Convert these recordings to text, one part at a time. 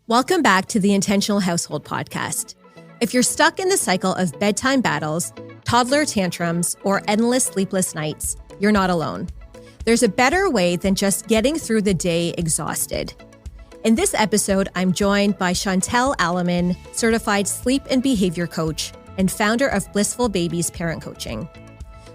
Welcome back to the Intentional Household Podcast. If you're stuck in the cycle of bedtime battles, toddler tantrums, or endless sleepless nights, you're not alone. There's a better way than just getting through the day exhausted. In this episode, I'm joined by Shantelle Alliman, certified sleep and behavior coach and founder of Blissful Babies Parent Coaching.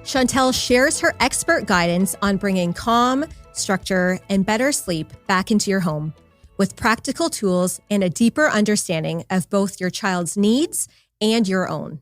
Shantelle shares her expert guidance on bringing calm, structure, and better sleep back into your home, with practical tools and a deeper understanding of both your child's needs and your own.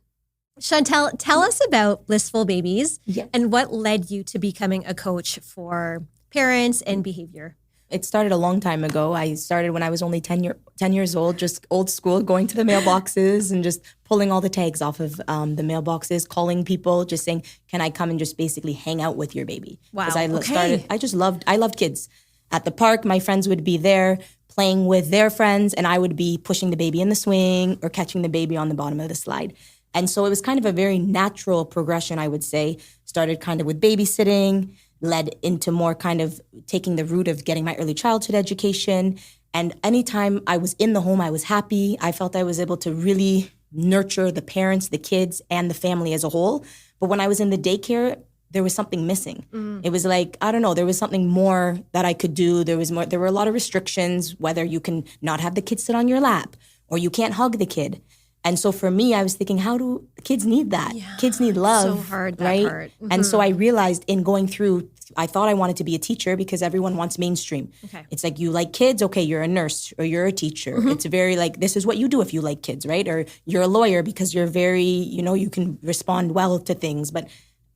Shantelle, tell us about Blissful Babies and what led you to becoming a coach for parents and behavior. It started a long time ago. I started when I was only 10 years old, just old school, going to the mailboxes and just pulling all the tags off of the mailboxes, calling people, just saying, can I come and just basically hang out with your baby? Wow, I loved kids. At the park, my friends would be there playing with their friends, and I would be pushing the baby in the swing or catching the baby on the bottom of the slide. And so it was kind of a very natural progression, I would say. Started kind of with babysitting, led into more kind of taking the route of getting my early childhood education. And anytime I was in the home, I was happy. I felt I was able to really nurture the parents, the kids, and the family as a whole. But when I was in the daycare, there was something missing. It was like, I don't know, there was something more that I could do. There were a lot of restrictions, whether you can not have the kid sit on your lap or you can't hug the kid. And so for me, I was thinking, how do kids need that? Yeah, kids need love, so hard, that right? part. Mm-hmm. And so I realized in going through, I thought I wanted to be a teacher because everyone wants mainstream. Okay. It's like, you like kids, okay, you're a nurse or you're a teacher. Mm-hmm. It's very like, this is what you do if you like kids, right? Or you're a lawyer because you're very, you can respond well to things. But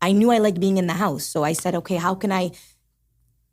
I knew I liked being in the house. So I said, okay, how can I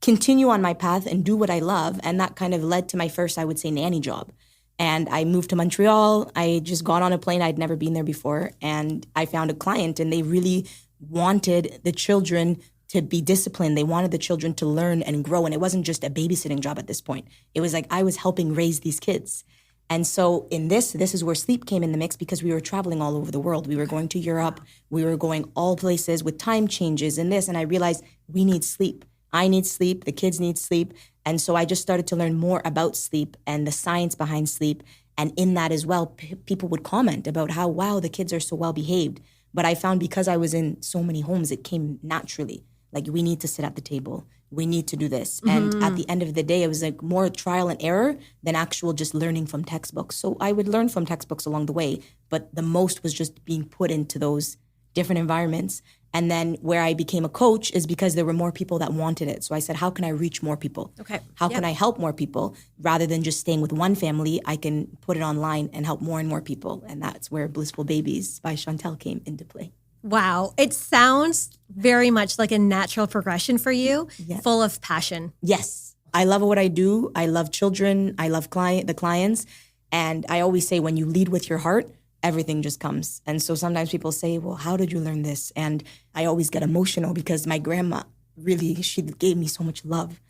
continue on my path and do what I love? And that kind of led to my first, I would say, nanny job. And I moved to Montreal. I just got on a plane. I'd never been there before. And I found a client, and they really wanted the children to be disciplined. They wanted the children to learn and grow. And it wasn't just a babysitting job at this point. It was like I was helping raise these kids. And so in this is where sleep came in the mix, because we were traveling all over the world. We were going to Europe. We were going all places with time changes and this. And I realized we need sleep. I need sleep. The kids need sleep. And so I just started to learn more about sleep and the science behind sleep. And in that as well, people would comment about how, wow, the kids are so well behaved. But I found because I was in so many homes, it came naturally. Like, we need to sit at the table. We need to do this. And at the end of the day, it was like more trial and error than actual just learning from textbooks. So I would learn from textbooks along the way, but the most was just being put into those different environments. And then where I became a coach is because there were more people that wanted it. So I said, how can I reach more people? Okay. How can I help more people? Rather than just staying with one family, I can put it online and help more and more people. And that's where Blissful Babies by Shantelle came into play. Wow. It sounds very much like a natural progression for you, full of passion. Yes. I love what I do. I love children. I love the clients. And I always say, when you lead with your heart, everything just comes. And so sometimes people say, well, how did you learn this? And I always get emotional because my grandma really, she gave me so much love.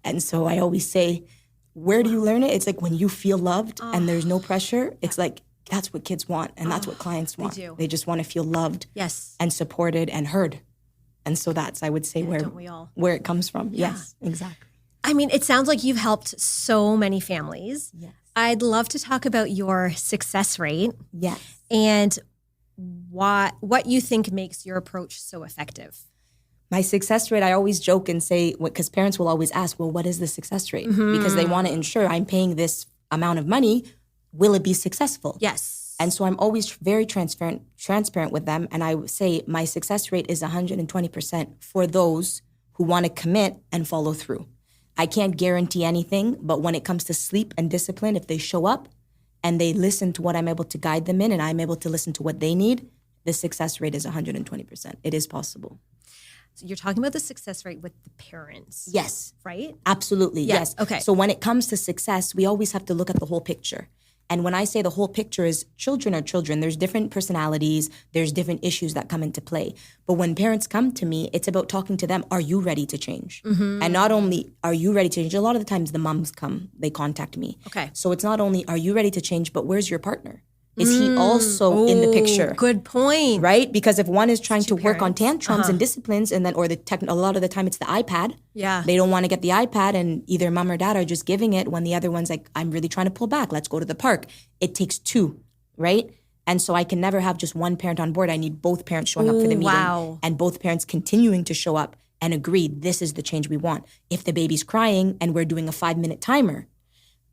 And so I always say, where do you learn it? It's like when you feel loved and there's no pressure, it's like, that's what kids want, and that's what clients want. They just want to feel loved and supported and heard. And so that's, I would say, where it comes from. Yeah. Yes, exactly. I mean, it sounds like you've helped so many families. Yes. I'd love to talk about your success rate. Yes. And what you think makes your approach so effective. My success rate, I always joke and say, because parents will always ask, well, what is the success rate? Because they want to ensure I'm paying this amount of money. Will it be successful? Yes. And so I'm always very transparent with them. And I would say my success rate is 120% for those who want to commit and follow through. I can't guarantee anything, but when it comes to sleep and discipline, if they show up and they listen to what I'm able to guide them in, and I'm able to listen to what they need, the success rate is 120%. It is possible. So you're talking about the success rate with the parents. Yes. Right? Absolutely, yes. Okay. So when it comes to success, we always have to look at the whole picture. And when I say the whole picture is children are children, there's different personalities, there's different issues that come into play. But when parents come to me, it's about talking to them, are you ready to change? And not only are you ready to change, a lot of the times the moms come, they contact me. Okay. So it's not only are you ready to change, but where's your partner? Is he also in the picture? Good point. Right? Because if one is trying to work on parents. tantrums and disciplines, and then a lot of the time it's the iPad. Yeah. They don't want to get the iPad, and either mom or dad are just giving it when the other one's like, I'm really trying to pull back. Let's go to the park. It takes two, right? And so I can never have just one parent on board. I need both parents showing up for the meeting and both parents continuing to show up and agree this is the change we want. If the baby's crying and we're doing a 5-minute timer,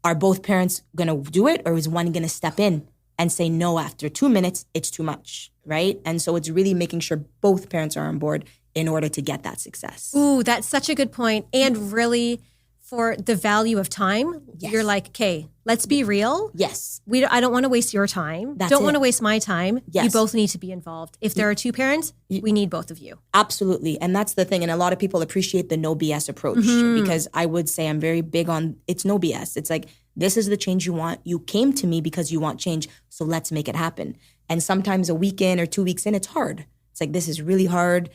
are both parents going to do it, or is one going to step in and say, no, after 2 minutes, it's too much, right? And so it's really making sure both parents are on board in order to get that success. Ooh, that's such a good point. And really, for the value of time, you're like, okay, let's be real. Yes. I don't want to waste your time. Don't want to waste my time. Yes. You both need to be involved. If there are two parents, we need both of you. Absolutely. And that's the thing. And a lot of people appreciate the no BS approach because I would say I'm very big on it's no BS. It's like, this is the change you want. You came to me because you want change. So let's make it happen. And sometimes a week in or 2 weeks in, it's hard. It's like, this is really hard.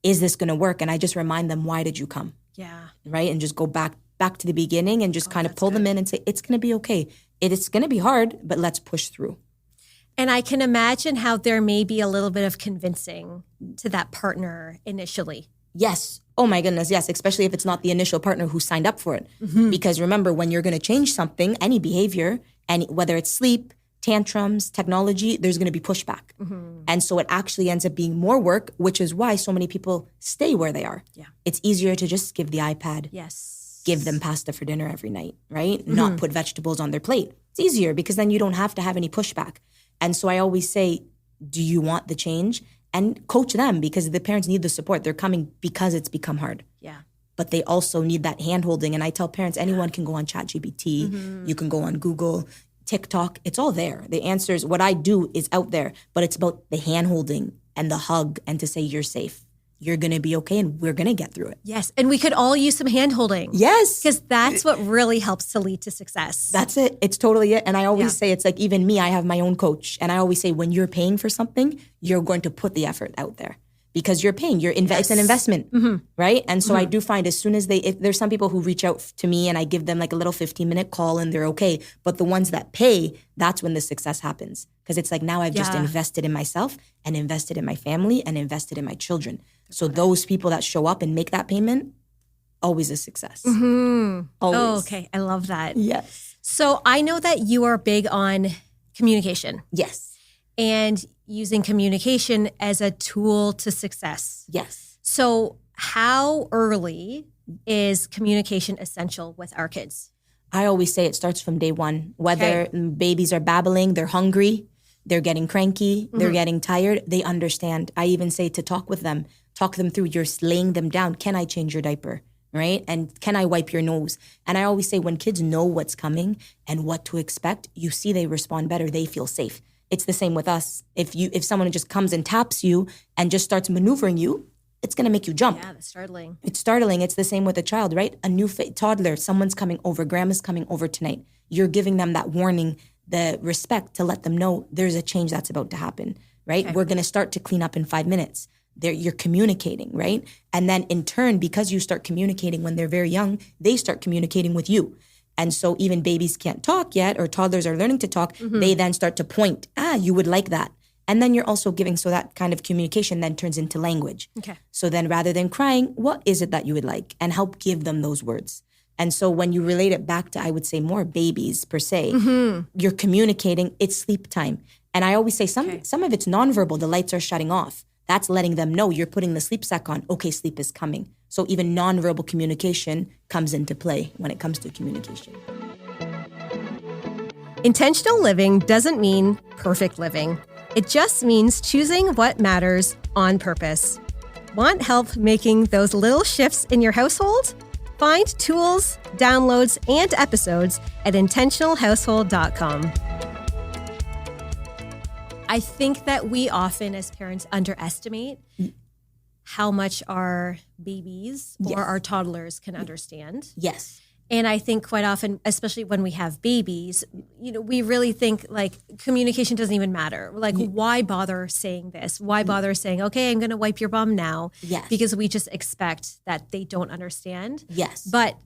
Is this going to work? And I just remind them, why did you come? Yeah. Right? And just go back to the beginning and just kind of pull them in and say, it's going to be okay. It's going to be hard, but let's push through. And I can imagine how there may be a little bit of convincing to that partner initially. Yes. Oh my goodness, yes. Especially if it's not the initial partner who signed up for it. Because remember, when you're going to change something, any behavior, whether it's sleep, tantrums, technology, there's going to be pushback. And so it actually ends up being more work, which is why so many people stay where they are. Yeah. It's easier to just give the iPad. Yes. Give them pasta for dinner every night, right? Not put vegetables on their plate. It's easier because then you don't have to have any pushback. And so I always say, do you want the change? And coach them, because the parents need the support. They're coming because it's become hard. Yeah. But they also need that hand-holding. And I tell parents, anyone can go on ChatGPT. You can go on Google, TikTok. It's all there. The answers, what I do is out there. But it's about the hand-holding and the hug and to say, you're safe. You're going to be okay, and we're going to get through it. Yes. And we could all use some hand-holding. Yes. Because that's what really helps to lead to success. That's it. It's totally it. And I always say, it's like, even me, I have my own coach. And I always say, when you're paying for something, you're going to put the effort out there. Because you're paying, it's an investment, right? And so I do find as soon as if there's some people who reach out to me and I give them like a little 15-minute call and they're okay. But the ones that pay, that's when the success happens. Because it's like, now I've just invested in myself and invested in my family and invested in my children. So those people that show up and make that payment, always a success. Always. Oh, okay. I love that. Yes. So I know that you are big on communication. Yes. And using communication as a tool to success. Yes. So how early is communication essential with our kids? I always say it starts from day one. Whether babies are babbling, they're hungry, they're getting cranky, they're getting tired, they understand. I even say to talk with them, talk them through. You're laying them down. Can I change your diaper? Right? And can I wipe your nose? And I always say, when kids know what's coming and what to expect, you see they respond better. They feel safe. It's the same with us. If someone just comes and taps you and just starts maneuvering you, it's going to make you jump. Yeah, that's startling. It's startling. It's the same with a child, right? A new toddler, someone's coming over, grandma's coming over tonight. You're giving them that warning, the respect to let them know there's a change that's about to happen, right? Okay. We're going to start to clean up in 5 minutes. You're communicating, right? And then in turn, because you start communicating when they're very young, they start communicating with you. And so even babies can't talk yet, or toddlers are learning to talk, they then start to point, you would like that. And then you're also giving, so that kind of communication then turns into language. Okay. So then rather than crying, what is it that you would like? And help give them those words. And so when you relate it back to, I would say, more babies per se, you're communicating, it's sleep time. And I always say some of it's nonverbal, the lights are shutting off. That's letting them know you're putting the sleep sack on. Okay, sleep is coming. So even nonverbal communication comes into play when it comes to communication. Intentional living doesn't mean perfect living. It just means choosing what matters on purpose. Want help making those little shifts in your household? Find tools, downloads, and episodes at intentionalhousehold.com. I think that we often, as parents, underestimate how much our babies or our toddlers can understand. Yes. And I think quite often, especially when we have babies, we really think like communication doesn't even matter. Like, why bother saying this? Why bother saying, okay, I'm going to wipe your bum now? Yes. Because we just expect that they don't understand. Yes. But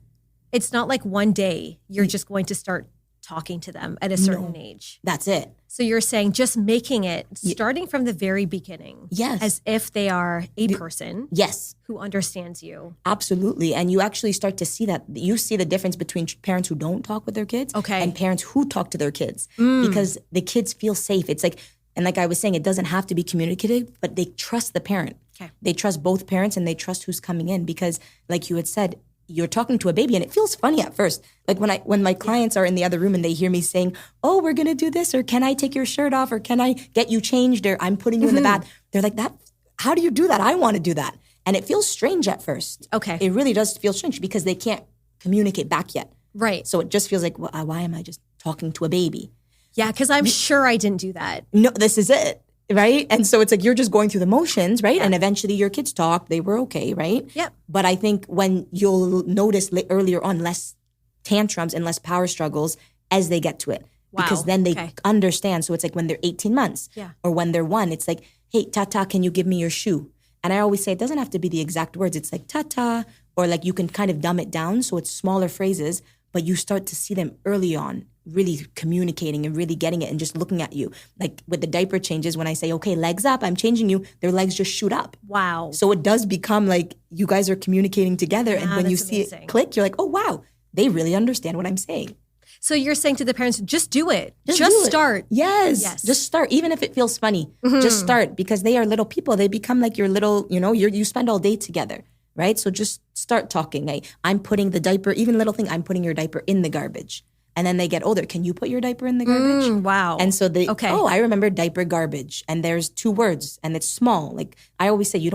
it's not like one day you're just going to start talking to them at a certain age. That's it. So you're saying just making it, starting from the very beginning. Yes. As if they are a person. Yes. Who understands you. Absolutely. And you actually start to see that. You see the difference between parents who don't talk with their kids and parents who talk to their kids. Because the kids feel safe. It's like, and like I was saying, it doesn't have to be communicative, but they trust the parent. Okay. They trust both parents and they trust who's coming in because like you had said, you're talking to a baby and it feels funny at first. Like when my clients are in the other room and they hear me saying, oh, we're going to do this, or can I take your shirt off, or can I get you changed, or I'm putting you in the bath. They're like, that. How do you do that? I want to do that. And it feels strange at first. Okay. It really does feel strange because they can't communicate back yet. Right. So it just feels like, well, why am I just talking to a baby? Yeah, because I'm sure I didn't do that. No, this is it. Right? And so it's like you're just going through the motions, right? Yeah. And eventually your kids talk. They were okay, right? Yep. But I think when you'll notice earlier on less tantrums and less power struggles as they get to it. Wow. Because then they understand. So it's like when they're 18 months or when they're 1, it's like, hey, Tata, can you give me your shoe? And I always say it doesn't have to be the exact words. It's like Tata, or like you can kind of dumb it down so it's smaller phrases, but you start to see them early on really communicating and really getting it and just looking at you. Like with the diaper changes, when I say, okay, legs up, I'm changing you, their legs just shoot up. Wow. So it does become like you guys are communicating together. And when you see it click, you're like, oh, wow, they really understand what I'm saying. So you're saying to the parents, just do it. Just start. Yes. Just start. Even if it feels funny, just start, because they are little people. They become like your little, you spend all day together, right? So just start talking. I'm putting the diaper, even little thing, I'm putting your diaper in the garbage. And then they get older. Can you put your diaper in the garbage? Wow. And so I remember diaper garbage. And there's 2 words and it's small. Like I always say, it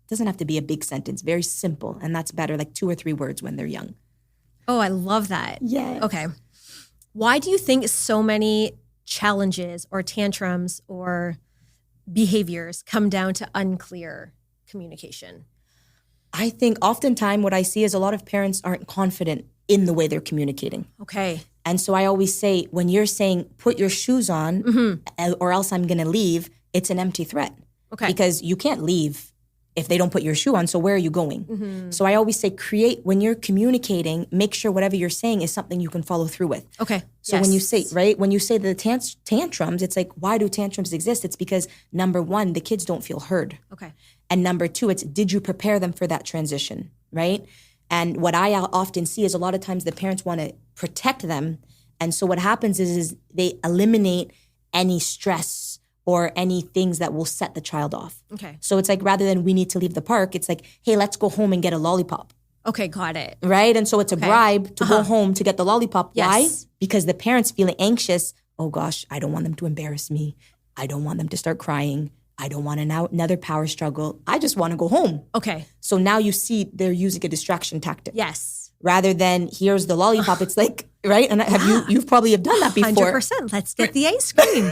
doesn't have to be a big sentence, very simple. And that's better, like 2 or 3 words when they're young. Oh, I love that. Yeah. Okay. Why do you think so many challenges or tantrums or behaviors come down to unclear communication? I think oftentimes what I see is a lot of parents aren't confident in the way they're communicating. Okay. And so I always say, when you're saying, put your shoes on or else I'm going to leave, it's an empty threat. Okay. Because you can't leave if they don't put your shoe on. So where are you going? So I always say, when you're communicating, make sure whatever you're saying is something you can follow through with. Okay. So when you say, when you say the tantrums, it's like, why do tantrums exist? It's because number 1, the kids don't feel heard. Okay. And number 2, it's, did you prepare them for that transition, right? And what I often see is a lot of times the parents want to protect them. And so what happens is they eliminate any stress or any things that will set the child off. Okay. So it's like, rather than we need to leave the park, it's like, hey, let's go home and get a lollipop. Okay, got it. Right? And so it's a bribe to go home to get the lollipop. Yes. Why? Because the parents feeling anxious. Oh gosh, I don't want them to embarrass me. I don't want them to start crying. I don't want another power struggle. I just want to go home. Okay. So now you see they're using a distraction tactic. Yes. Rather than here's the lollipop. It's like, right? And you've probably have done that before. 100%. Let's get the ice cream.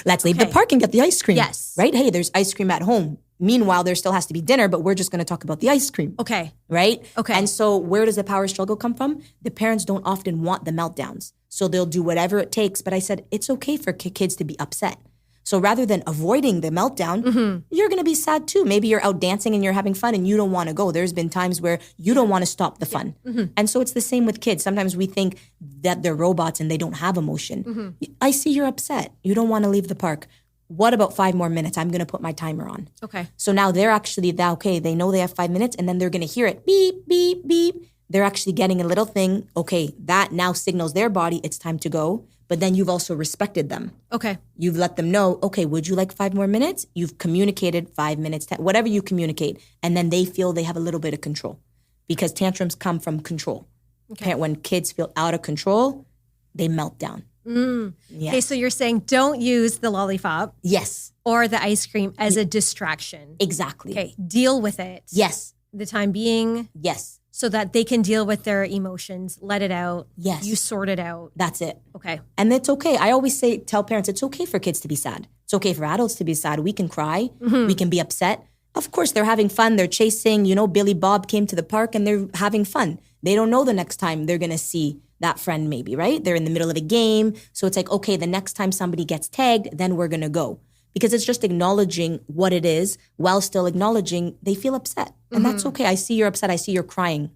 let's leave the park and get the ice cream. Yes. Right? Hey, there's ice cream at home. Meanwhile, there still has to be dinner, but we're just going to talk about the ice cream. Okay. Right? Okay. And so where does the power struggle come from? The parents don't often want the meltdowns. So they'll do whatever it takes. But I said, it's okay for kids to be upset. So rather than avoiding the meltdown, you're going to be sad too. Maybe you're out dancing and you're having fun and you don't want to go. There's been times where you don't want to stop the fun. And so it's the same with kids. Sometimes we think that they're robots and they don't have emotion. I see you're upset. You don't want to leave the park. What about 5 more minutes? I'm going to put my timer on. Okay. So now they're actually, they know they have 5 minutes and then they're going to hear it. Beep, beep, beep. They're actually getting a little thing. Okay, that now signals their body it's time to go. But then you've also respected them. Okay. You've let them know, okay, would you like 5 more minutes? You've communicated 5 minutes, whatever you communicate. And then they feel they have a little bit of control because tantrums come from control. Okay. When kids feel out of control, they melt down. Yes. Okay, so you're saying don't use the lollipop. Yes. Or the ice cream as a distraction. Exactly. Okay, deal with it. Yes. The time being. Yes. So that they can deal with their emotions, let it out. Yes. You sort it out. That's it. Okay. And it's okay. I always tell parents, it's okay for kids to be sad. It's okay for adults to be sad. We can cry. We can be upset. Of course, they're having fun. They're chasing. Billy Bob came to the park and they're having fun. They don't know the next time they're going to see that friend maybe, right? They're in the middle of a game. So it's like, okay, the next time somebody gets tagged, then we're going to go. Because it's just acknowledging what it is while still acknowledging they feel upset. And that's okay. I see you're upset. I see you're crying.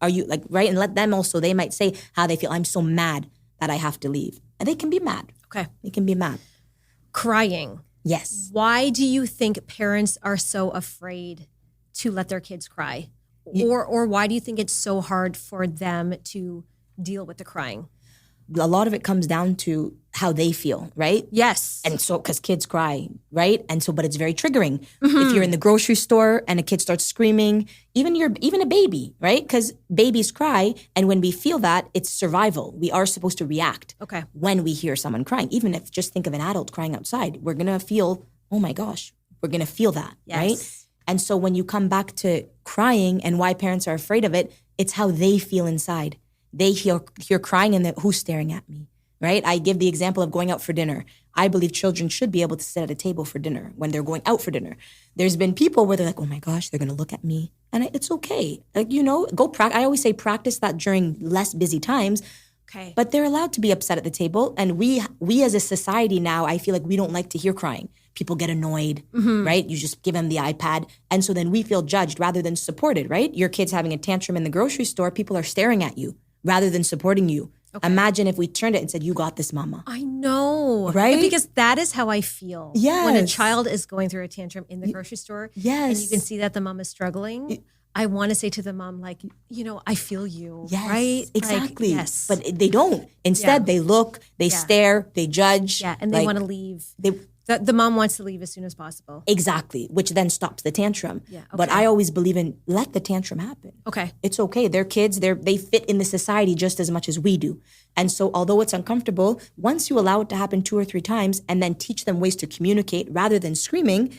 Are you right? And let them also, they might say how they feel. I'm so mad that I have to leave. And they can be mad. Okay. They can be mad. Crying. Yes. Why do you think parents are so afraid to let their kids cry? Or why do you think it's so hard for them to deal with the crying? A lot of it comes down to how they feel, right? Yes. And so, because kids cry, right? And so, but it's very triggering. If you're in the grocery store and a kid starts screaming, even a baby, right? Because babies cry, and when we feel that, it's survival. We are supposed to react when we hear someone crying. Even if, just think of an adult crying outside, we're going to feel, oh my gosh, we're going to feel that, right? And so when you come back to crying and why parents are afraid of it, it's how they feel inside. They hear crying and who's staring at me, right? I give the example of going out for dinner. I believe children should be able to sit at a table for dinner when they're going out for dinner. There's been people where they're like, oh my gosh, they're going to look at me. And it's okay. Like, I always say practice that during less busy times. Okay. But they're allowed to be upset at the table. And we as a society now, I feel like we don't like to hear crying. People get annoyed, right? You just give them the iPad. And so then we feel judged rather than supported, right? Your kid's having a tantrum in the grocery store. People are staring at you rather than supporting you. Okay. Imagine if we turned it and said, you got this, mama. I know. Right? Because that is how I feel. Yes. When a child is going through a tantrum in the grocery store. Yes. And you can see that the mom is struggling. I want to say to the mom, like, I feel you. Yes, right? Exactly. Like, yes. But they don't. Instead, they look, they stare, they judge. Yeah, and they want to leave. The mom wants to leave as soon as possible. Exactly, which then stops the tantrum. Yeah, okay. But I always believe in let the tantrum happen. Okay. It's okay. They're kids. They fit in the society just as much as we do. And so although it's uncomfortable, once you allow it to happen 2 or 3 times and then teach them ways to communicate rather than screaming,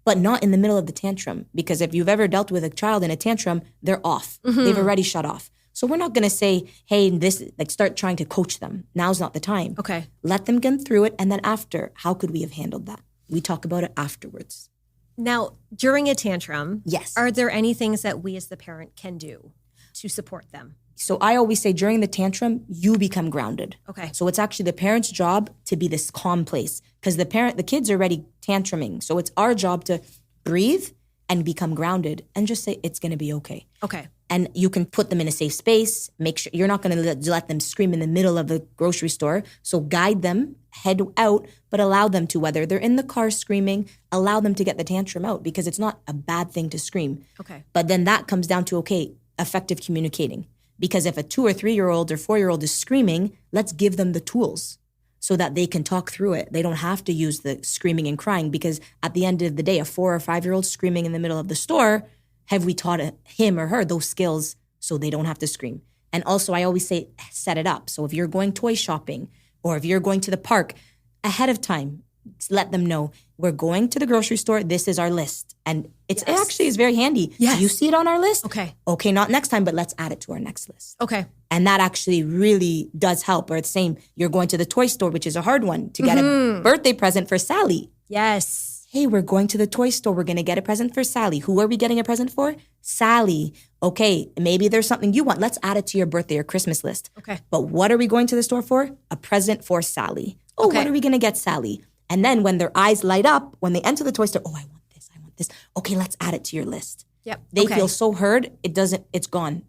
but not in the middle of the tantrum. Because if you've ever dealt with a child in a tantrum, they're off. They've already shut off. So we're not going to say, hey, start trying to coach them. Now's not the time. Okay. Let them get through it. And then after, how could we have handled that? We talk about it afterwards. Now, during a tantrum, yes, are there any things that we as the parent can do to support them? So I always say during the tantrum, you become grounded. Okay. So it's actually the parent's job to be this calm place because the kids are already tantruming. So it's our job to breathe and become grounded and just say, it's going to be okay. Okay. And you can put them in a safe space. Make sure you're not going to let them scream in the middle of the grocery store. So guide them, head out, but allow them to, whether they're in the car screaming, allow them to get the tantrum out because it's not a bad thing to scream. Okay. But then that comes down to, effective communicating. Because if a 2 or 3-year-old or 4-year-old is screaming, let's give them the tools so that they can talk through it. They don't have to use the screaming and crying because at the end of the day, a 4 or 5-year-old screaming in the middle of the store, have we taught him or her those skills so they don't have to scream? And also, I always say, set it up. So if you're going toy shopping or if you're going to the park, ahead of time, let them know, we're going to the grocery store. This is our list. And it actually is very handy. Yes. Do you see it on our list? Okay. Okay, not next time, but let's add it to our next list. Okay. And that actually really does help. Or it's saying you're going to the toy store, which is a hard one, to get a birthday present for Sally. Yes. Hey, we're going to the toy store. We're going to get a present for Sally. Who are we getting a present for? Sally. Okay, maybe there's something you want. Let's add it to your birthday or Christmas list. Okay. But what are we going to the store for? A present for Sally. Oh, what are we going to get Sally? And then when their eyes light up, when they enter the toy store, oh, I want this. Okay, let's add it to your list. Yep. They feel so heard, it's gone.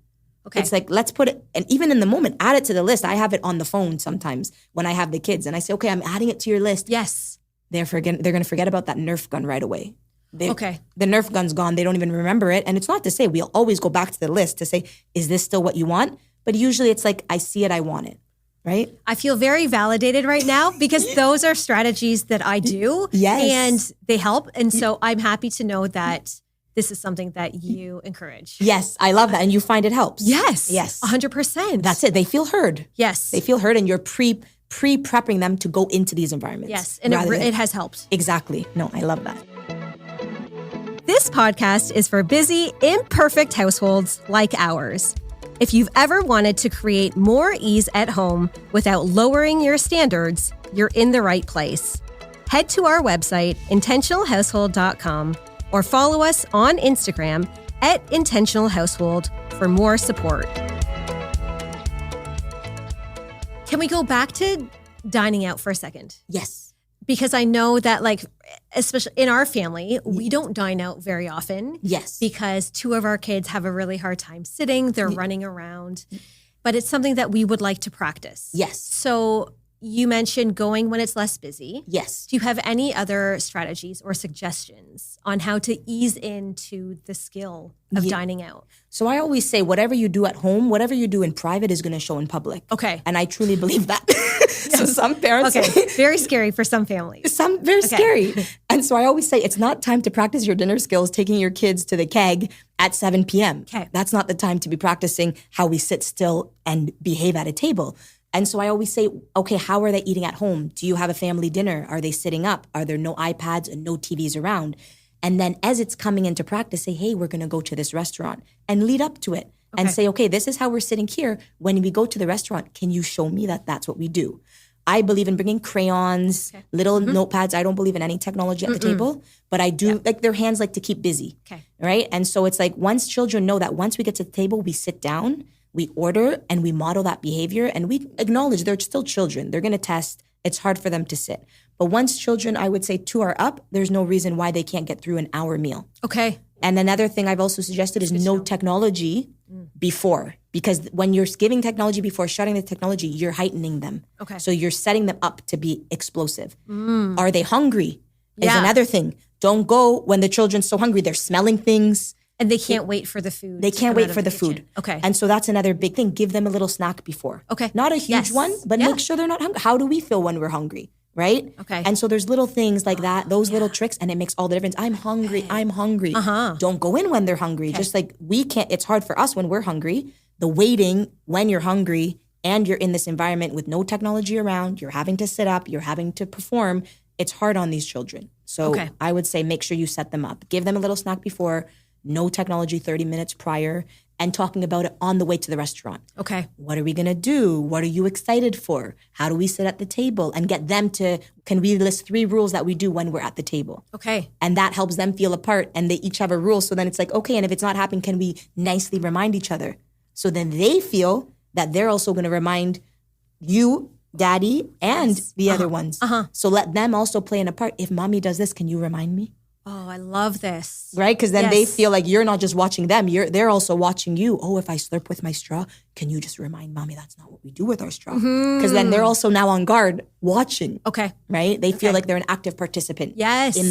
Okay. It's like, let's put it, and even in the moment, add it to the list. I have it on the phone sometimes when I have the kids and I say, okay, I'm adding it to your list. Yes. They're going to forget about that Nerf gun right away. The Nerf gun's gone. They don't even remember it. And it's not to say we'll always go back to the list to say, is this still what you want? But usually it's like, I see it, I want it. Right? I feel very validated right now because those are strategies that I do. Yes. And they help. And so I'm happy to know that this is something that you encourage. Yes, I love that. And you find it helps. Yes. Yes. 100%. That's it. They feel heard. Yes. They feel heard and you're pre-prepping them to go into these environments. Yes. And it has helped. Exactly. No, I love that. This podcast is for busy, imperfect households like ours. If you've ever wanted to create more ease at home without lowering your standards, you're in the right place. Head to our website, intentionalhousehold.com, or follow us on Instagram @intentionalhousehold for more support. Can we go back to dining out for a second? Yes. Because I know that, like, especially in our family, we don't dine out very often. Yes. Because 2 of our kids have a really hard time sitting. They're running around. But it's something that we would like to practice. Yes. So you mentioned going when it's less busy. Yes. Do you have any other strategies or suggestions on how to ease into the skill of dining out? So I always say whatever you do at home, whatever you do in private is going to show in public. Okay. And I truly believe that. So some parents... Okay. Very scary for some families. Very scary. And so I always say it's not time to practice your dinner skills taking your kids to the keg at 7 p.m. Okay. That's not the time to be practicing how we sit still and behave at a table. And so I always say, okay, how are they eating at home? Do you have a family dinner? Are they sitting up? Are there no iPads and no TVs around? And then as it's coming into practice, say, hey, we're going to go to this restaurant and lead up to it and say, okay, this is how we're sitting here. When we go to the restaurant, can you show me that that's what we do? I believe in bringing crayons, little notepads. I don't believe in any technology at the table, but I do, like their hands like to keep busy, right? And so it's like once children know that once we get to the table, we sit down, we order, and we model that behavior, and we acknowledge they're still children. They're going to test. It's hard for them to sit. But once children, I would say 2 are up, there's no reason why they can't get through an hour meal. Okay. And another thing I've also suggested is no technology before. Because when you're giving technology before shutting the technology, you're heightening them. Okay. So you're setting them up to be explosive. Are they hungry? Is another thing. Don't go when the children's so hungry. They're smelling things. And they can't wait for the food. They can't wait for the food. Okay. And so that's another big thing. Give them a little snack before. Okay. Not a huge one, but make sure they're not hungry. How do we feel when we're hungry? Right? Okay. And so there's little things like that, those little tricks, and it makes all the difference. I'm hungry. I'm hungry. Don't go in when they're hungry. Just like we can't, it's hard for us when we're hungry. The waiting when you're hungry and you're in this environment with no technology around, you're having to sit up, you're having to perform, it's hard on these children. So I would say make sure you set them up. Give them a little snack before, no technology 30 minutes prior, and talking about it on the way to the restaurant. Okay. What are we going to do? What are you excited for? How do we sit at the table? And get them to, can we list 3 rules that we do when we're at the table? Okay. And that helps them feel a part, and they each have a rule. So then it's like, okay, and if it's not happening, can we nicely remind each other? So then they feel that they're also going to remind you, daddy, and the other ones. So let them also play in a part. If mommy does this, can you remind me? Oh, I love this. Right? Because then they feel like you're not just watching them. They're also watching you. Oh, if I slurp with my straw, can you just remind mommy that's not what we do with our straw? Because then they're also now on guard watching. Okay. Right? They feel like they're an active participant in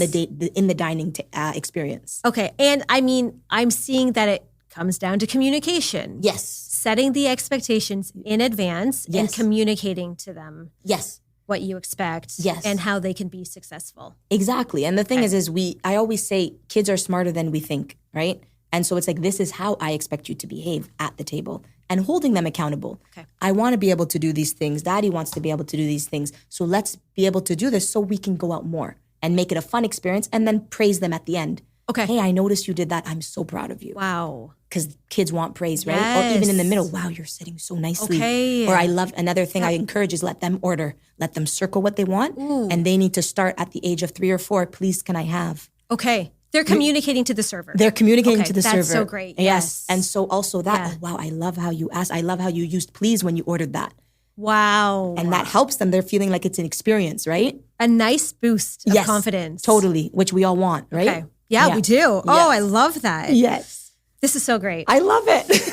the dining experience. Okay. And I mean, I'm seeing that it comes down to communication. Yes. Setting the expectations in advance and communicating to them. Yes. What you expect and how they can be successful. Exactly. And the thing is I always say kids are smarter than we think, right? And so it's like, this is how I expect you to behave at the table and holding them accountable. Okay. I want to be able to do these things. Daddy wants to be able to do these things. So let's be able to do this so we can go out more and make it a fun experience and then praise them at the end. Okay. Hey, I noticed you did that. I'm so proud of you. Wow. Because kids want praise, right? Or even in the middle, wow, you're sitting so nicely. Okay. Or I love, another thing I encourage is let them order. Let them circle what they want. And they need to start at the age of 3 or 4. Please, can I have? Okay. They're communicating to the server. They're communicating to the server. That's so great. Yes. And so also that, oh, wow, I love how you asked. I love how you used please when you ordered that. Wow. And that helps them. They're feeling like it's an experience, right? A nice boost of confidence. Totally, which we all want, right? Okay. Yeah, we do. Yes. Oh, I love that. Yes. This is so great. I love it.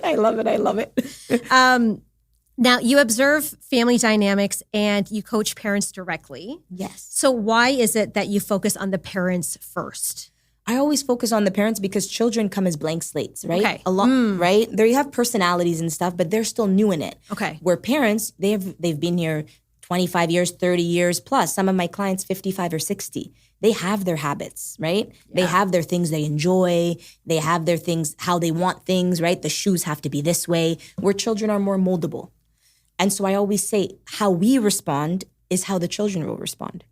I love it. I love it. Now, you observe family dynamics and you coach parents directly. Yes. So why is it that you focus on the parents first? I always focus on the parents because children come as blank slates, right? Okay. Right? They have personalities and stuff, but they're still new in it. Okay. Where parents, they've been here 25 years, 30 years plus. Some of my clients 55 or 60. They have their habits, right? Yeah. They have their things they enjoy. They have their things, how they want things, right? The shoes have to be this way, where children are more moldable. And so I always say how we respond is how the children will respond.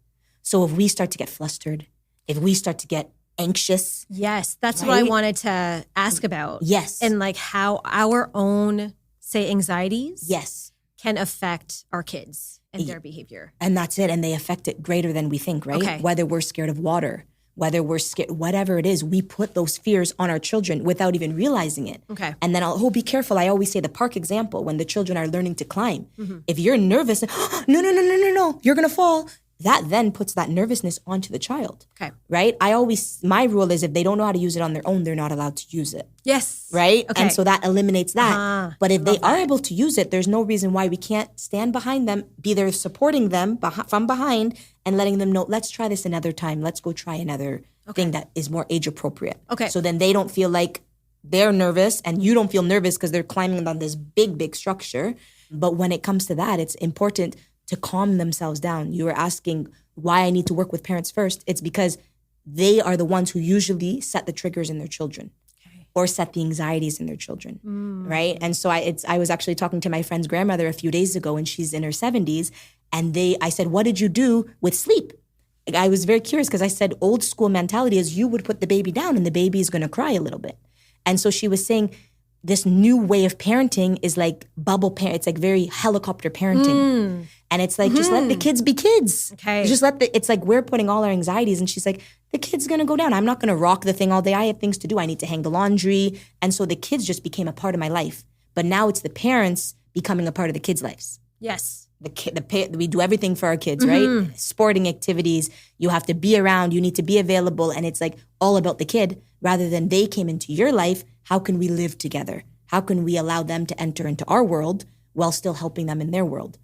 So if we start to get flustered, if we start to get anxious. Yes, that's what I wanted to ask about. Yes. And like how our own, say, anxieties can affect our kids and their behavior. And that's it. And they affect it greater than we think, right? Okay. Whether we're scared of water, whether we're scared, whatever it is, we put those fears on our children without even realizing it. Okay. And then be careful. I always say the park example, when the children are learning to climb. Mm-hmm. If you're nervous, no, you're going to fall. that then puts that nervousness onto the child. Okay. Right? My rule is if they don't know how to use it on their own, they're not allowed to use it. Yes. Right? Okay. And so that eliminates that. But if they are able to use it, there's no reason why we can't stand behind them, be there supporting them from behind and letting them know, let's try this another time. Let's go try another thing that is more age appropriate. Okay. So then they don't feel like they're nervous and you don't feel nervous because they're climbing on this big, big structure. But when it comes to that, it's important to calm themselves down. You were asking why I need to work with parents first. It's because they are the ones who usually set the triggers in their children or set the anxieties in their children, right? And so I was actually talking to my friend's grandmother a few days ago, and she's in her 70s, and I said, what did you do with sleep? I was very curious because I said old school mentality is you would put the baby down and the baby is going to cry a little bit. And so she was saying, this new way of parenting is like bubble parent. It's like very helicopter parenting. And it's like, just let the kids be kids. Okay. Just it's like we're putting all our anxieties. And she's like, the kid's going to go down. I'm not going to rock the thing all day. I have things to do. I need to hang the laundry. And so the kids just became a part of my life. But now it's the parents becoming a part of the kids' lives. Yes. We do everything for our kids, right? Sporting activities. You have to be around. You need to be available. And it's like all about the kid rather than they came into your life. How can we live together? How can we allow them to enter into our world while still helping them in their world,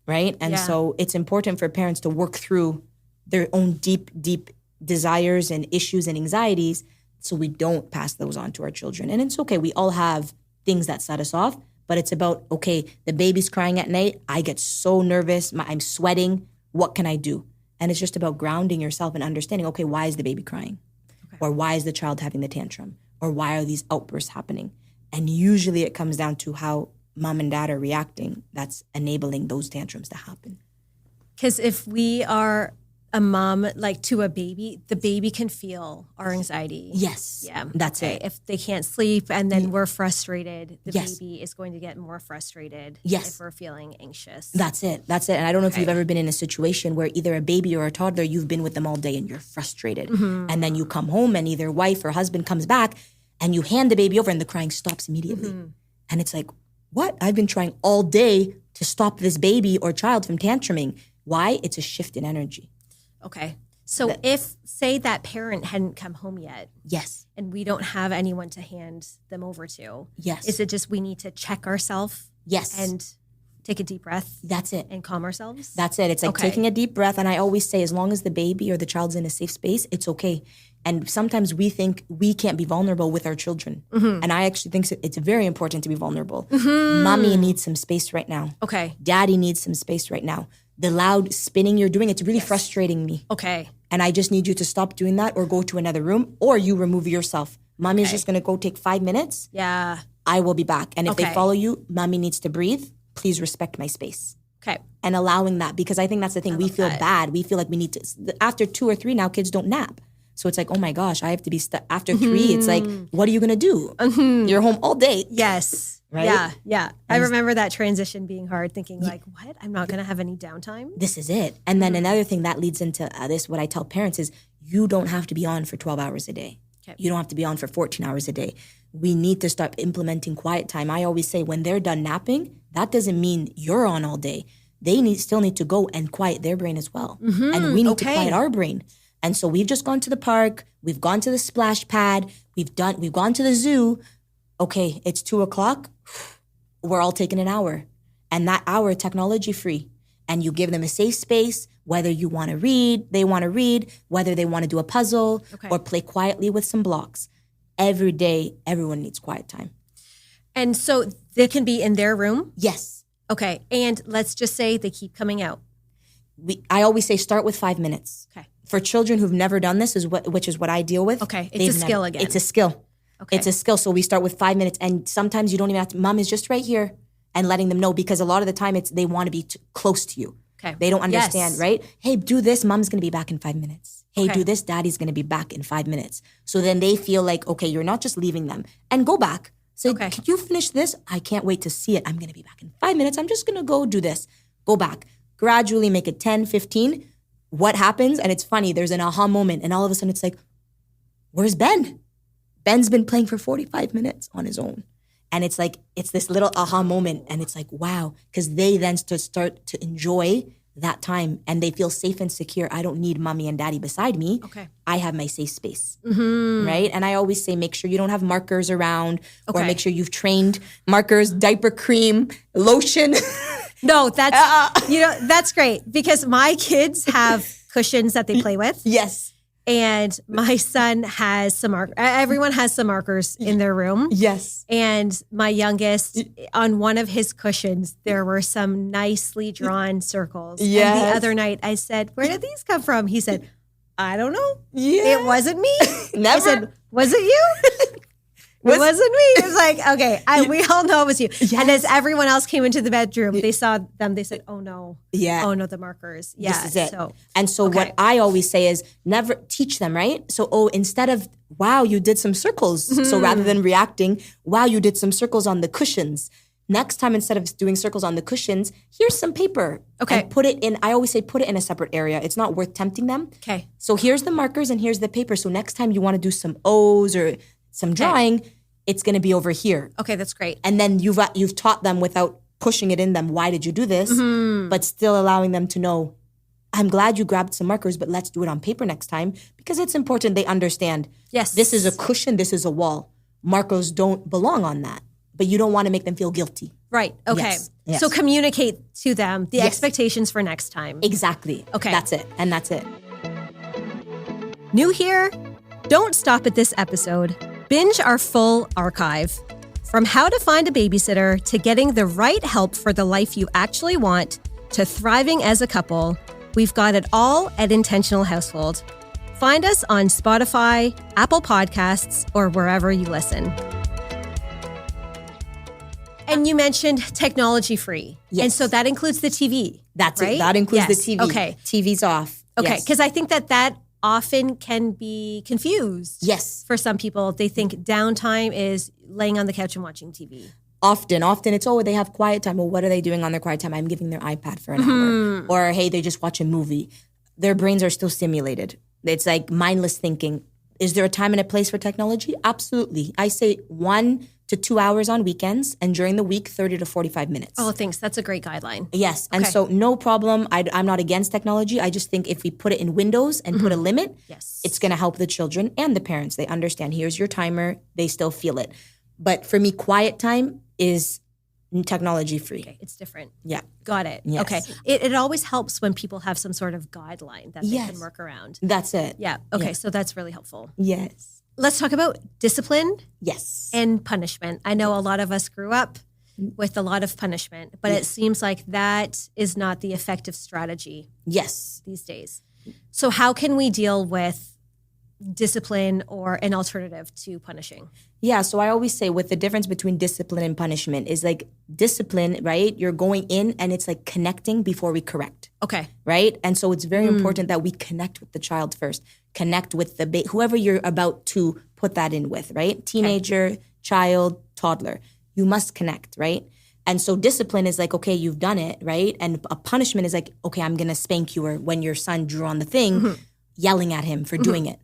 right? And so it's important for parents to work through their own deep, deep desires and issues and anxieties so we don't pass those on to our children. And it's okay. We all have things that set us off, but it's about, okay, the baby's crying at night. I get so nervous. I'm sweating. What can I do? And it's just about grounding yourself and understanding, okay, why is the baby crying? Okay. Or why is the child having the tantrum? Or why are these outbursts happening? And usually it comes down to how mom and dad are reacting that's enabling those tantrums to happen. Because if we are a mom, like to a baby, the baby can feel our anxiety. Yes. Yeah. That's it. If they can't sleep and then we're frustrated, the baby is going to get more frustrated if we're feeling anxious. That's it. And I don't know if you've ever been in a situation where either a baby or a toddler, you've been with them all day and you're frustrated. And then you come home and either wife or husband comes back and you hand the baby over and the crying stops immediately. And it's like, what? I've been trying all day to stop this baby or child from tantruming. Why? It's a shift in energy. Okay. So if, say, that parent hadn't come home yet. Yes. And we don't have anyone to hand them over to. Yes. Is it just we need to check ourselves? Yes. And take a deep breath? That's it. And calm ourselves? That's it. It's like taking a deep breath. And I always say, as long as the baby or the child's in a safe space, it's okay. And sometimes we think we can't be vulnerable with our children. And I actually think it's very important to be vulnerable. Mommy needs some space right now. Okay. Daddy needs some space right now. The loud spinning you're doing, it's really frustrating me. Okay. And I just need you to stop doing that or go to another room or you remove yourself. Mommy's just going to go take 5 minutes. Yeah. I will be back. And if they follow you, mommy needs to breathe. Please respect my space. Okay. And allowing that, because I think that's the thing. We feel bad. We feel like we need to, after 2 or 3 now, kids don't nap. So it's like, oh my gosh, I have to be stuck. After 3, it's like, what are you going to do? You're home all day. Yes. Right? Yeah. I remember that transition being hard, thinking like, what? I'm not going to have any downtime? This is it. And then another thing that leads into this, what I tell parents is you don't have to be on for 12 hours a day. Okay. You don't have to be on for 14 hours a day. We need to start implementing quiet time. I always say when they're done napping, that doesn't mean you're on all day. They still need to go and quiet their brain as well. And we need to quiet our brain. And so we've just gone to the park. We've gone to the splash pad. We've gone to the zoo. Okay, it's 2:00. We're all taking an hour. And that hour, technology free. And you give them a safe space, whether you want to read, they want to read, whether they want to do a puzzle or play quietly with some blocks. Every day, everyone needs quiet time. And so they can be in their room? Yes. Okay. And let's just say they keep coming out. I always say start with 5 minutes. Okay. For children who've never done this, which is what I deal with. Okay. It's a skill again. It's a skill. Okay. It's a skill. So we start with 5 minutes. And sometimes you don't even have to, mom is just right here and letting them know because a lot of the time they want to be close to you. Okay. They don't understand, right? Hey, do this. Mom's going to be back in 5 minutes. Hey, do this. Daddy's going to be back in 5 minutes. So then they feel like, okay, you're not just leaving them. And go back. Say, could you finish this? I can't wait to see it. I'm going to be back in 5 minutes. I'm just going to go do this. Go back. Gradually make it 10, 15. What happens? And it's funny. There's an aha moment. And all of a sudden it's like, where's Ben? Ben's been playing for 45 minutes on his own. And it's like, it's this little aha moment. And it's like, wow. Because they then start to enjoy that time and they feel safe and secure. I don't need mommy and daddy beside me. Okay. I have my safe space, right? And I always say, make sure you don't have markers around or make sure you've trained markers, diaper cream, lotion. No, that's, that's great because my kids have cushions that they play with. Yes. And my son has some everyone has some markers in their room. Yes. And my youngest, on one of his cushions, there were some nicely drawn circles. Yes. And the other night I said, where did these come from? He said, I don't know. Yeah. It wasn't me. Never. I said, was it you? It wasn't me. It was like, okay, we all know it was you. Yes. And as everyone else came into the bedroom, they saw them. They said, oh no. Yeah. Oh no, the markers. Yeah. This is it. So what I always say is never teach them, right? So, instead of, wow, you did some circles. So rather than reacting, wow, you did some circles on the cushions. Next time, instead of doing circles on the cushions, here's some paper. Okay. And put it in, I always say, put it in a separate area. It's not worth tempting them. Okay. So here's the markers and here's the paper. So next time you want to do some O's or some drawing, it's going to be over here. Okay, that's great. And then you've taught them without pushing it in them. Why did you do this? But still allowing them to know, I'm glad you grabbed some markers, but let's do it on paper next time because it's important they understand. Yes. This is a cushion. This is a wall. Markers don't belong on that, but you don't want to make them feel guilty. Right. Okay. Yes. So communicate to them the expectations for next time. Exactly. Okay. That's it. And that's it. New here? Don't stop at this episode. Binge our full archive. From how to find a babysitter to getting the right help for the life you actually want to thriving as a couple, we've got it all at Intentional Household. Find us on Spotify, Apple Podcasts, or wherever you listen. And you mentioned technology free. Yes. And so that includes the TV. That's right? it. That includes the TV. Okay. TV's off. Okay. Yes. Because I think that often can be confused. Yes. For some people, they think downtime is laying on the couch and watching TV. Often it's, they have quiet time. Well, what are they doing on their quiet time? I'm giving their iPad for an hour. Or, hey, they just watch a movie. Their brains are still stimulated. It's like mindless thinking. Is there a time and a place for technology? Absolutely. I say 1 to 2 hours on weekends and during the week, 30 to 45 minutes. Oh, thanks. That's a great guideline. Yes. And so no problem. I'm not against technology. I just think if we put it in windows and put a limit, it's going to help the children and the parents. They understand, here's your timer. They still feel it. But for me, quiet time is technology free. Okay, it's different. Yeah. Got it. Yes. Okay. It always helps when people have some sort of guideline that they can work around. That's it. Yeah. Okay. Yes. So that's really helpful. Yes. Let's talk about discipline. Yes. And punishment. I know a lot of us grew up with a lot of punishment, but it seems like that is not the effective strategy these days. So how can we deal with discipline or an alternative to punishing? Yeah, so I always say with the difference between discipline and punishment is like discipline, right? You're going in and it's like connecting before we correct. Okay. Right? And so it's very important that we connect with the child first. Connect with the whoever you're about to put that in with, right? Teenager, child, toddler. You must connect, right? And so discipline is like, okay, you've done it, right? And a punishment is like, okay, I'm going to spank you, or when your son drew on the thing, yelling at him for doing it.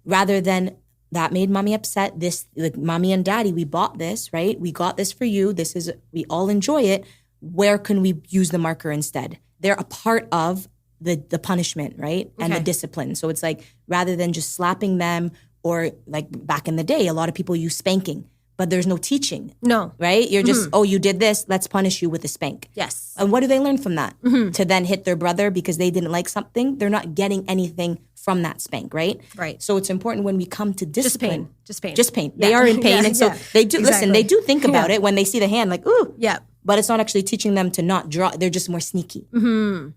Rather than, that made mommy upset. This, like, mommy and daddy, we bought this, right? We got this for you. This is, we all enjoy it. Where can we use the marker instead? They're a part of the punishment, right? And the discipline. So it's like, rather than just slapping them, or like back in the day, a lot of people use spanking, but there's no teaching. No. Right? You're just, oh, you did this, let's punish you with a spank. Yes. And what do they learn from that? To then hit their brother because they didn't like something? They're not getting anything from that spank, right? Right. So it's important when we come to discipline. Just pain. Just pain. They are in pain. And so they do, listen, they do think about it when they see the hand, like, ooh. Yeah. But it's not actually teaching them to not draw. They're just more sneaky,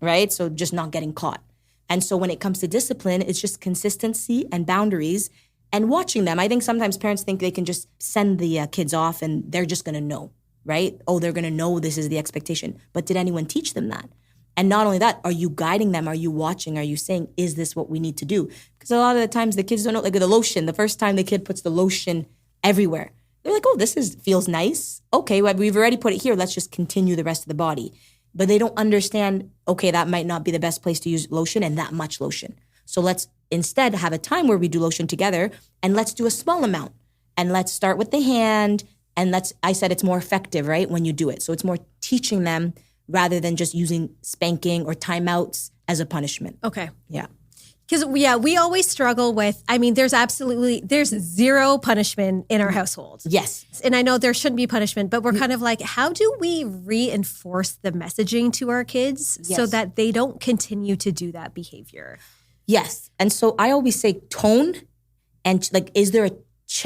right? So just not getting caught. And so when it comes to discipline, it's just consistency and boundaries and watching them. I think sometimes parents think they can just send the kids off and they're just going to know, right? Oh, they're going to know this is the expectation. But did anyone teach them that? And not only that, are you guiding them? Are you watching? Are you saying, is this what we need to do? Because a lot of the times the kids don't know, like the lotion, the first time the kid puts the lotion everywhere, they're like, oh, this feels nice. Okay, well, we've already put it here. Let's just continue the rest of the body. But they don't understand, okay, that might not be the best place to use lotion and that much lotion. So let's instead have a time where we do lotion together and let's do a small amount. And let's start with the hand and I said it's more effective, right, when you do it. So it's more teaching them rather than just using spanking or timeouts as a punishment. Okay. Yeah. Because, we always struggle with, there's zero punishment in our household. Yes. And I know there shouldn't be punishment, but we're kind of like, how do we reinforce the messaging to our kids so that they don't continue to do that behavior? Yes. And so I always say tone and like, is there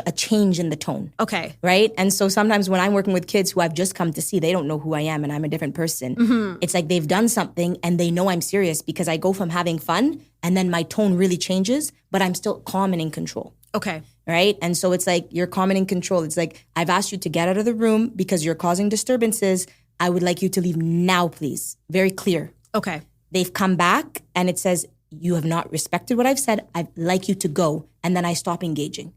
a change in the tone? Okay. Right? And so sometimes when I'm working with kids who I've just come to see, they don't know who I am and I'm a different person. It's like they've done something and they know I'm serious because I go from having fun and then my tone really changes, but I'm still calm and in control. Okay. Right? And so it's like you're calm and in control. It's like, I've asked you to get out of the room because you're causing disturbances. I would like you to leave now, please. Very clear. Okay. They've come back and it says, you have not respected what I've said. I'd like you to go. And then I stop engaging.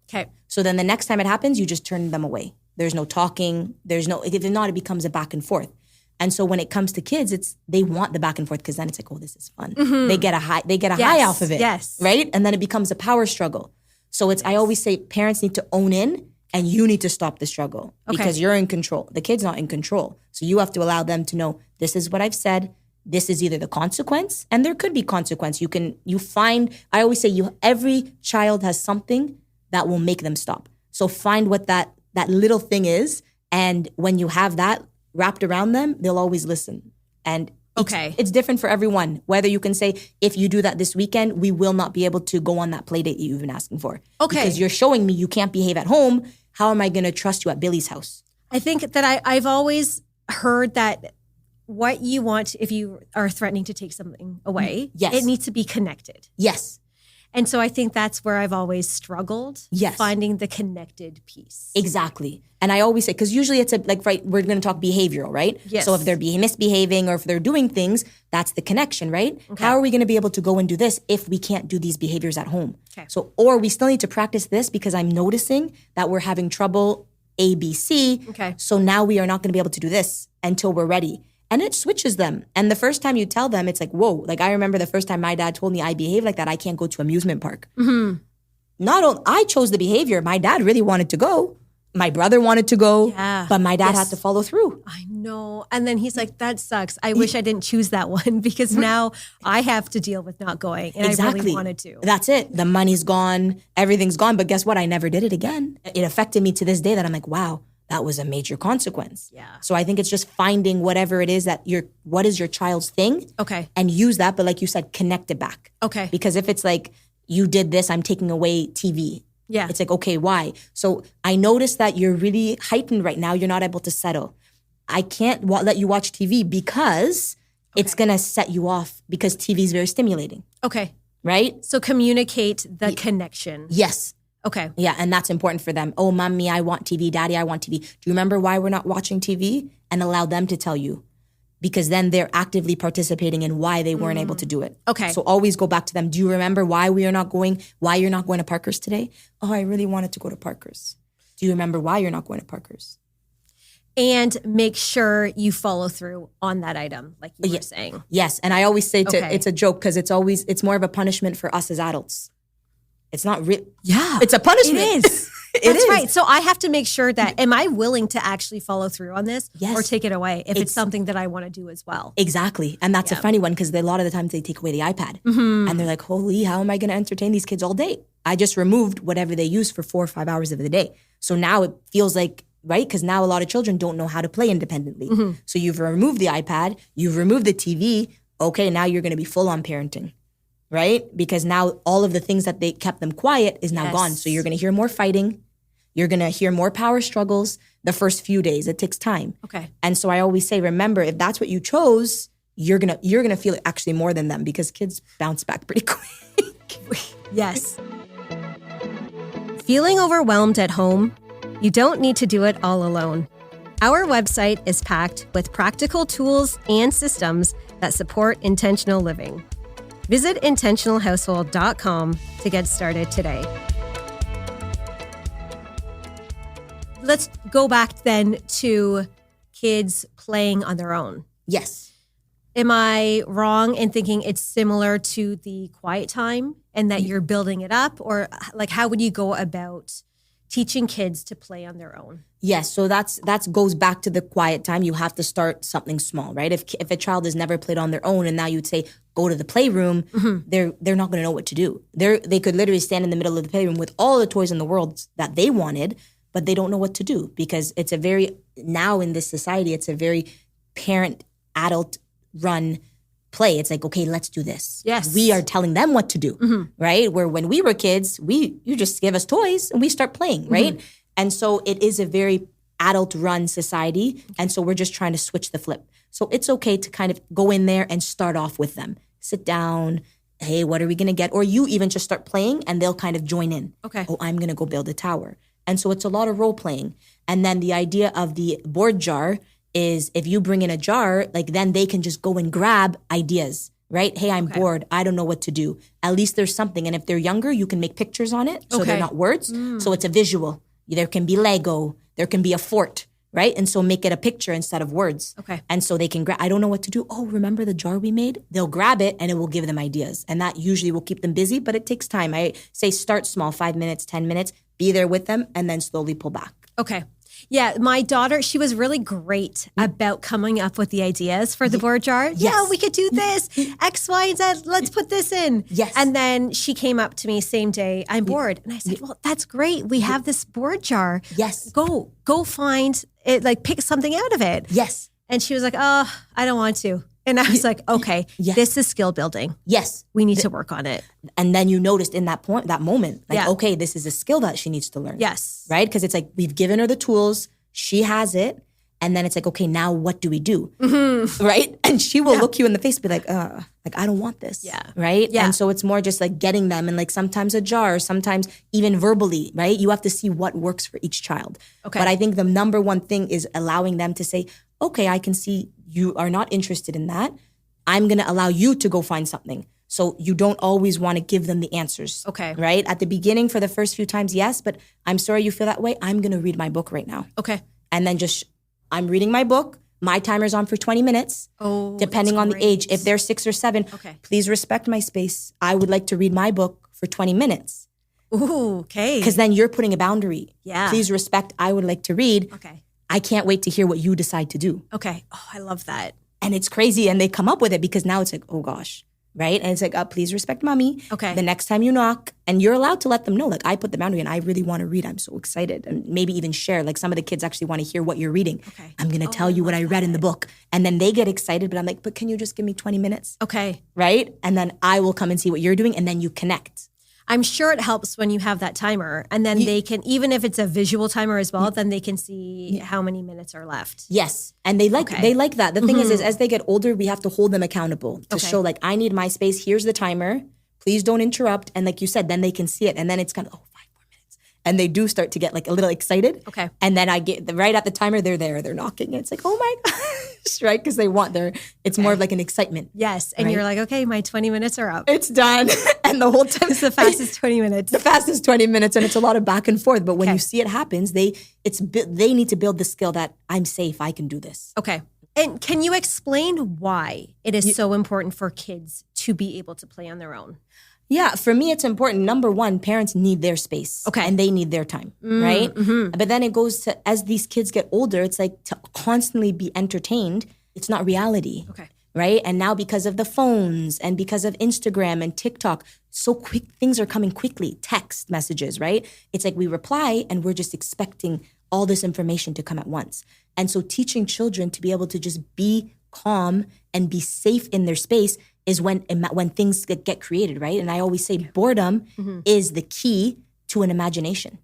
Okay. So then the next time it happens, you just turn them away. There's no talking. If not, it becomes a back and forth. And so when it comes to kids, they want the back and forth because then it's like, oh, this is fun. They get a high off of it. Yes. Right? And then it becomes a power struggle. So I always say parents need to own in and you need to stop the struggle because you're in control. The kid's not in control. So you have to allow them to know, this is what I've said. This is either the consequence, and there could be consequence. I always say every child has something that will make them stop. So find what that little thing is. And when you have that wrapped around them, they'll always listen. And it's different for everyone. Whether you can say, if you do that this weekend, we will not be able to go on that play date you've been asking for. Okay. Because you're showing me you can't behave at home. How am I going to trust you at Billy's house? I think that I've always heard that what you want, if you are threatening to take something away, it needs to be connected. Yes. And so I think that's where I've always struggled, finding the connected piece. Exactly. And I always say, because usually it's we're going to talk behavioral, right? Yes. So if they're misbehaving or if they're doing things, that's the connection, right? Okay. How are we going to be able to go and do this if we can't do these behaviors at home? Okay. So, or we still need to practice this because I'm noticing that we're having trouble A, B, C. Okay. So now we are not going to be able to do this until we're ready. And it switches them. And the first time you tell them, it's like, whoa. Like I remember the first time my dad told me I behave like that, I can't go to amusement park. I chose the behavior. My dad really wanted to go. My brother wanted to go. Yeah. But my dad had to follow through. I know. And then he's like, that sucks. I wish I didn't choose that one because now I have to deal with not going. And I really wanted to. That's it. The money's gone. Everything's gone. But guess what? I never did it again. It affected me to this day that I'm like, wow. That was a major consequence. Yeah. So I think it's just finding whatever it is that what is your child's thing? Okay. And use that, but like you said, connect it back. Okay. Because if it's like, you did this, I'm taking away TV. Yeah. It's like, okay, why? So I noticed that you're really heightened right now. You're not able to settle. I can't let you watch TV because it's going to set you off because TV is very stimulating. Okay. Right? So communicate the connection. Yes. Okay. Yeah, and that's important for them. Oh, mommy, I want TV. Daddy, I want TV. Do you remember why we're not watching TV? And allow them to tell you. Because then they're actively participating in why they weren't able to do it. Okay. So always go back to them. Do you remember why you're not going to Parker's today? Oh, I really wanted to go to Parker's. Do you remember why you're not going to Parker's? And make sure you follow through on that item, like you were saying. Yes, and I always say it's a joke because it's more of a punishment for us as adults. It's not real. Yeah. It's a punishment. It is. That's right. So I have to make sure that, am I willing to actually follow through on this or take it away if it's something that I want to do as well? Exactly. And that's a funny one because a lot of the times they take away the iPad. And they're like, holy, how am I going to entertain these kids all day? I just removed whatever they use for 4 or 5 hours of the day. So now it feels like, right? Because now a lot of children don't know how to play independently. So you've removed the iPad, you've removed the TV. Okay, now you're going to be full on parenting. Right? Because now all of the things that they kept them quiet is now gone. So you're going to hear more fighting. You're going to hear more power struggles the first few days. It takes time. Okay. And so I always say, remember, if that's what you chose, you're going to feel it actually more than them because kids bounce back pretty quick. Yes. Feeling overwhelmed at home? You don't need to do it all alone. Our website is packed with practical tools and systems that support intentional living. Visit intentionalhousehold.com to get started today. Let's go back then to kids playing on their own. Yes. Am I wrong in thinking it's similar to the quiet time and that you're building it up? Or like, how would you go about teaching kids to play on their own? Yes, so that's goes back to the quiet time. You have to start something small, right? If a child has never played on their own, and now you'd say go to the playroom, they're not going to know what to do. They could literally stand in the middle of the playroom with all the toys in the world that they wanted, but they don't know what to do because now in this society, it's a very parent adult run play. It's like, okay, let's do this. Yes. We are telling them what to do, right? Where when we were kids, you just give us toys and we start playing, right? And so it is a very adult-run society, and so we're just trying to switch the flip. So it's okay to kind of go in there and start off with them. Sit down. Hey, what are we going to get? Or you even just start playing, and they'll kind of join in. Okay. Oh, I'm going to go build a tower. And so it's a lot of role-playing. And then the idea of the board jar is if you bring in a jar, like then they can just go and grab ideas, right? Hey, I'm bored. I don't know what to do. At least there's something. And if they're younger, you can make pictures on it. So they're not words. So it's a visual. There can be Lego. There can be a fort, right? And so make it a picture instead of words. Okay. And so they can grab, I don't know what to do. Oh, remember the jar we made? They'll grab it and it will give them ideas. And that usually will keep them busy, but it takes time. I say start small, 5 minutes, 10 minutes, be there with them, and then slowly pull back. Okay. Yeah, my daughter, she was really great about coming up with the ideas for the board jar. Yes. Yeah, we could do this, X, Y, and Z. Let's put this in. Yes. And then she came up to me same day, I'm bored. And I said, well, that's great. We have this board jar. Yes. Go find it, like pick something out of it. Yes. And she was like, oh, I don't want to. And I was like, okay, this is skill building. Yes. We need to work on it. And then you noticed in that moment, like, Yeah. okay, this is a skill that she needs to learn. Yes. Right? Because it's like, we've given her the tools, she has it, and then it's like, okay, now what do we do? Right? And she will look you in the face and be like, I don't want this. Yeah. Right? Yeah. And so it's more just like getting them, and like sometimes a jar, sometimes even verbally, right? You have to see what works for each child. Okay. But I think the number one thing is allowing them to say, okay, I can see you are not interested in that. I'm going to allow you to go find something. So you don't always want to give them the answers. Okay. Right? At the beginning, for the first few times, yes, but I'm sorry you feel that way. I'm going to read my book right now. Okay. And then I'm reading my book. My timer's on for 20 minutes. Oh, depending that's on great. the age. If they're 6 or 7, please respect my space. I would like to read my book for 20 minutes. Ooh, okay. Because then you're putting a boundary. Yeah. Please respect, I would like to read. Okay. I can't wait to hear what you decide to do. Okay. Oh, I love that. And it's crazy. And they come up with it because now it's like, oh gosh, right? And it's like, please respect mommy. Okay. The next time you knock, and you're allowed to let them know, like, I put the boundary and I really want to read. I'm so excited. And maybe even share, like some of the kids actually want to hear what you're reading. Okay. I'm going to tell you what I read in the book. And then they get excited, but I'm like, but can you just give me 20 minutes? Okay. Right? And then I will come and see what you're doing, and then you connect. I'm sure it helps when you have that timer, and then they can, even if it's a visual timer as well, then they can see how many minutes are left. Yes. And they like that. The thing is as they get older, we have to hold them accountable to show, like, I need my space. Here's the timer. Please don't interrupt. And like you said, then they can see it. And then it's kind of, 5 more minutes. And they do start to get like a little excited. Okay. And then I get right at the timer, they're there, they're knocking. And it's like, oh my gosh, right? Because they want it's more of like an excitement. Yes. And you're like, okay, my 20 minutes are up. It's done. And the whole time. It's the fastest 20 minutes. The fastest 20 minutes. And it's a lot of back and forth. But when you see it happens, they need to build the skill that I'm safe, I can do this. Okay. And can you explain why it is so important for kids to be able to play on their own? Yeah, for me, it's important. Number one, parents need their space. Okay. And they need their time, right? But then it goes to, as these kids get older, it's like to constantly be entertained. It's not reality. Okay. Right? And now because of the phones and because of Instagram and TikTok, so quick, things are coming quickly. Text messages, right? It's like we reply and we're just expecting all this information to come at once. And so teaching children to be able to just be calm and be safe in their space is when things get created, right? And I always say boredom is the key to an imagination,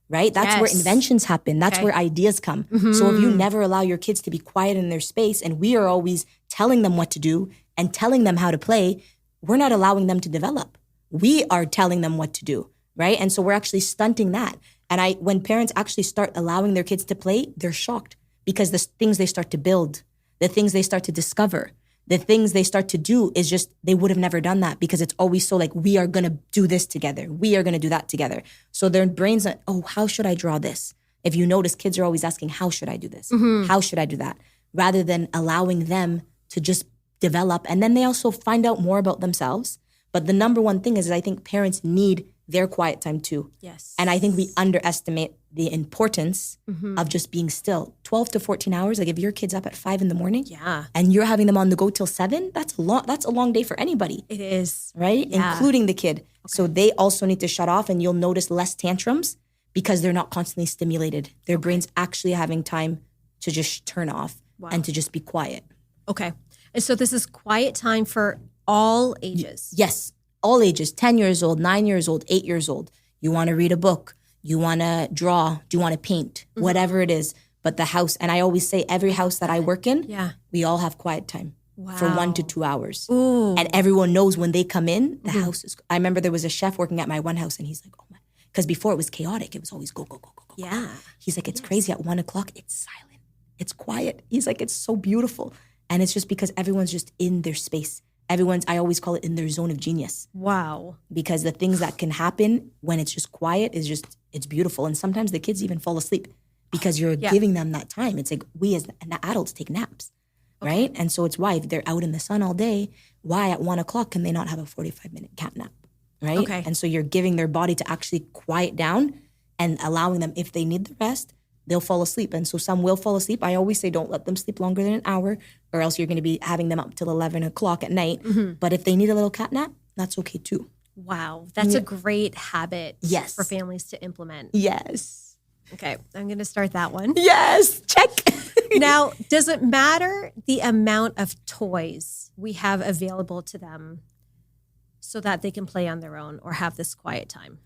right? That's where inventions happen. That's where ideas come. So if you never allow your kids to be quiet in their space, and we are always telling them what to do and telling them how to play, we're not allowing them to develop. We are telling them what to do, right? And so we're actually stunting that. And when parents actually start allowing their kids to play, they're shocked because the things they start to build, the things they start to discover, the things they start to do is just, they would have never done that because it's always so like, we are going to do this together. We are going to do that together. So their brains are, oh, how should I draw this? If you notice, kids are always asking, how should I do this? How should I do that? Rather than allowing them to just develop. And then they also find out more about themselves. But the number one thing is I think parents need their quiet time too. Yes. And I think we underestimate the importance of just being still. 12 to 14 hours, like if your kid's up at 5 a.m. Yeah. and you're having them on the go till 7, that's a long day for anybody. It is. Right? Yeah. Including the kid. Okay. So they also need to shut off, and you'll notice less tantrums because they're not constantly stimulated. Their brain's actually having time to just turn off and to just be quiet. Okay. And so this is quiet time for all ages. Yes. All ages, 10 years old, 9 years old, 8 years old. You want to read a book. You want to draw. Do you want to paint? Whatever it is. But the house, and I always say every house that I work in, we all have quiet time for 1 to 2 hours. Ooh. And everyone knows when they come in, the house is, I remember there was a chef working at my one house and he's like, oh my, because before it was chaotic. It was always go, go, go, go, go. Yeah. He's like, it's crazy at 1 o'clock. It's silent. It's quiet. He's like, it's so beautiful. And it's just because everyone's just in their space. I always call it in their zone of genius. Wow. Because the things that can happen when it's just quiet is just, it's beautiful. And sometimes the kids even fall asleep because you're giving them that time. It's like we as adults take naps, right? And so it's why if they're out in the sun all day, why at 1 o'clock can they not have a 45-minute cat nap, right? Okay. And so you're giving their body to actually quiet down and allowing them, if they need the rest, they'll fall asleep. And so some will fall asleep. I always say don't let them sleep longer than an hour or else you're going to be having them up till 11 o'clock at night. But if they need a little cat nap, that's okay too. Wow. That's a great habit for families to implement. Yes. Okay. I'm going to start that one. Yes. Check. Now, does it matter the amount of toys we have available to them so that they can play on their own or have this quiet time?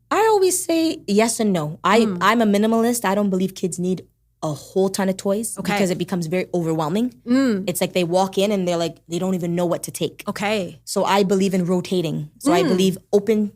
I always say yes and no. I'm a minimalist. I don't believe kids need a whole ton of toys because it becomes very overwhelming. It's like they walk in and they're like, they don't even know what to take. Okay. So I believe in rotating. So I believe open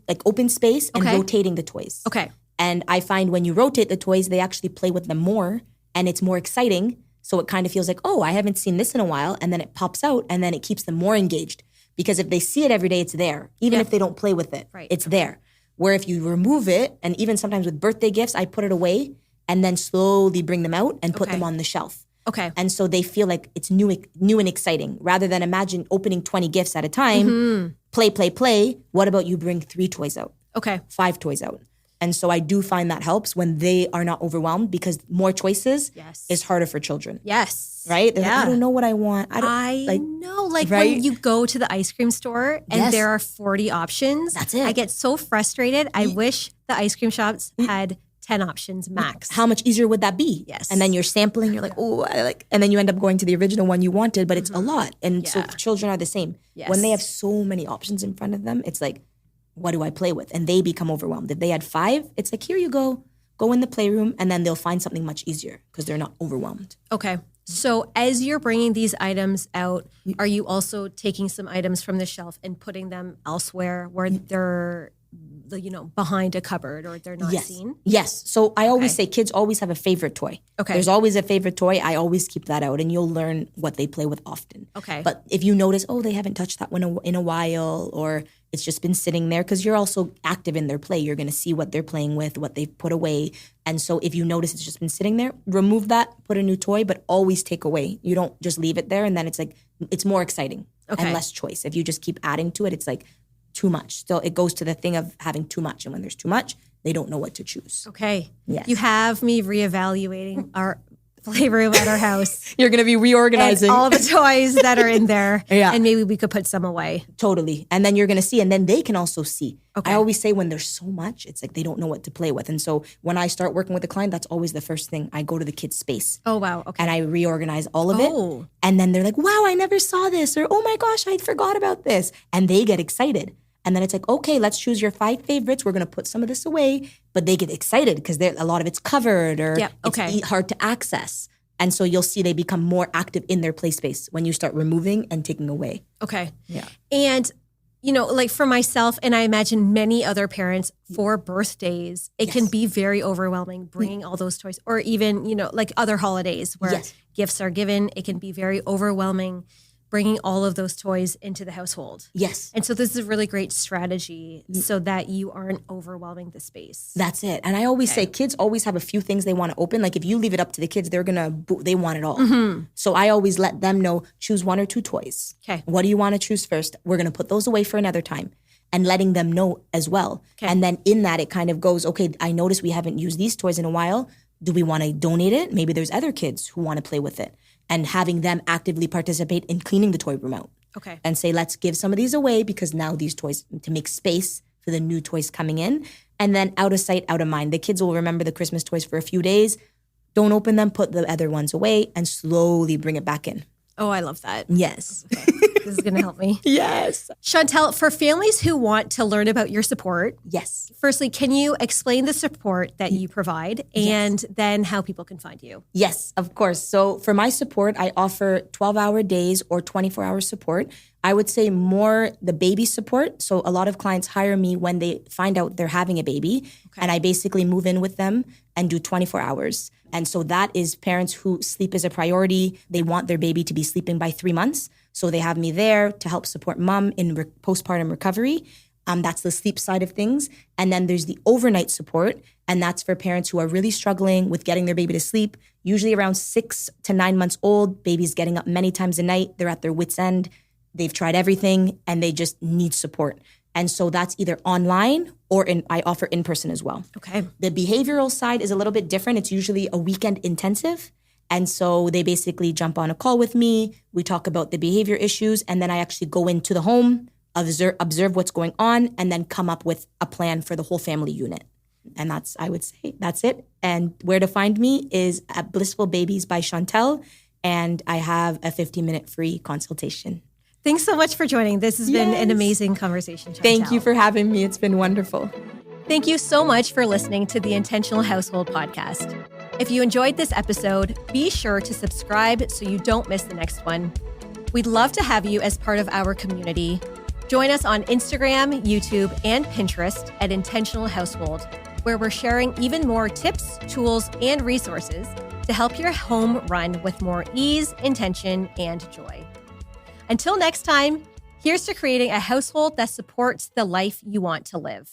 space and rotating the toys. Okay. And I find when you rotate the toys, they actually play with them more and it's more exciting. So it kind of feels like, oh, I haven't seen this in a while. And then it pops out and then it keeps them more engaged. Because if they see it every day, it's there. Even if they don't play with it, it's there. Where if you remove it, and even sometimes with birthday gifts, I put it away and then slowly bring them out and put them on the shelf. Okay. And so they feel like it's new and exciting. Rather than imagine opening 20 gifts at a time, play. What about you bring 3 toys out? Okay. 5 toys out. And so I do find that helps when they are not overwhelmed because more choices is harder for children. Yes. Right? They're like, I don't know what I want. I know. Like when you go to the ice cream store and there are 40 options. That's it. I get so frustrated. I wish the ice cream shops had 10 options max. How much easier would that be? Yes. And then you're sampling, you're like, oh, and then you end up going to the original one you wanted, but it's a lot. And so children are the same. Yes. When they have so many options in front of them, it's like, what do I play with? And they become overwhelmed. If they had 5, it's like, here you go in the playroom, and then they'll find something much easier because they're not overwhelmed. Okay. So as you're bringing these items out, are you also taking some items from the shelf and putting them elsewhere where they're, behind a cupboard or they're not seen? Yes. So I always say kids always have a favorite toy. Okay. There's always a favorite toy. I always keep that out and you'll learn what they play with often. Okay. But if you notice, they haven't touched that one in a while or it's just been sitting there because you're also active in their play. You're going to see what they're playing with, what they've put away. And so if you notice it's just been sitting there, remove that, put a new toy, but always take away. You don't just leave it there and then it's like, it's more exciting and less choice. If you just keep adding to it, it's like too much. So it goes to the thing of having too much. And when there's too much, they don't know what to choose. Okay. Yes. You have me reevaluating our playroom at our house. You're going to be reorganizing and all the toys that are in there. And maybe we could put some away. Totally. And then you're going to see, and then they can also see. Okay. I always say when there's so much, it's like they don't know what to play with. And so when I start working with a client, that's always the first thing. I go to the kid's space. Oh, wow. Okay. And I reorganize all of it. And then they're like, wow, I never saw this. Or, oh my gosh, I forgot about this. And they get excited. And then it's like, okay, let's choose your 5 favorites. We're going to put some of this away. But they get excited because a lot of it's covered or it's hard to access. And so you'll see they become more active in their play space when you start removing and taking away. Okay. Yeah. And, like for myself, and I imagine many other parents for birthdays, it can be very overwhelming bringing all those toys or even, like other holidays where gifts are given. It can be very overwhelming bringing all of those toys into the household. Yes. And so this is a really great strategy so that you aren't overwhelming the space. That's it. And I always say kids always have a few things they want to open. Like if you leave it up to the kids, they want it all. Mm-hmm. So I always let them know, choose 1 or 2 toys. Okay. What do you want to choose first? We're going to put those away for another time. and letting them know as well. Okay. And then in that, it kind of goes, okay, I noticed we haven't used these toys in a while. Do we want to donate it? Maybe there's other kids who want to play with it. And having them actively participate in cleaning the toy room out. Okay. And say, let's give some of these away because now these toys, to make space for the new toys coming in. And then out of sight, out of mind. The kids will remember the Christmas toys for a few days. Don't open them, put the other ones away, and slowly bring it back in. Oh, I love that. Yes. This is going to help me. Yes. Shantelle, for families who want to learn about your support, Yes. firstly, can you explain the support that you provide and then how people can find you? Yes, of course. So for my support, I offer 12-hour days or 24-hour support. I would say more the baby support. So a lot of clients hire me when they find out they're having a baby. Okay. And I basically move in with them and do 24 hours. And so that is parents who sleep is a priority. They want their baby to be sleeping by 3 months. So they have me there to help support mom in postpartum recovery. That's the sleep side of things. And then there's the overnight support. And that's for parents who are really struggling with getting their baby to sleep, usually around 6 to 9 months old. Baby's getting up many times a night. They're at their wits' end. They've tried everything and they just need support. And so that's either online or I offer in person as well. Okay. The behavioral side is a little bit different. It's usually a weekend intensive. And so they basically jump on a call with me. We talk about the behavior issues. And then I actually go into the home, observe what's going on, and then come up with a plan for the whole family unit. And that's, I would say, that's it. And where to find me is at Blissful Babies by Shantelle. And I have a 15-minute free consultation. Thanks so much for joining. This has been an amazing conversation, Shantelle. Thank you for having me. It's been wonderful. Thank you so much for listening to the Intentional Household podcast. If you enjoyed this episode, be sure to subscribe so you don't miss the next one. We'd love to have you as part of our community. Join us on Instagram, YouTube, and Pinterest at Intentional Household, where we're sharing even more tips, tools, and resources to help your home run with more ease, intention, and joy. Until next time, here's to creating a household that supports the life you want to live.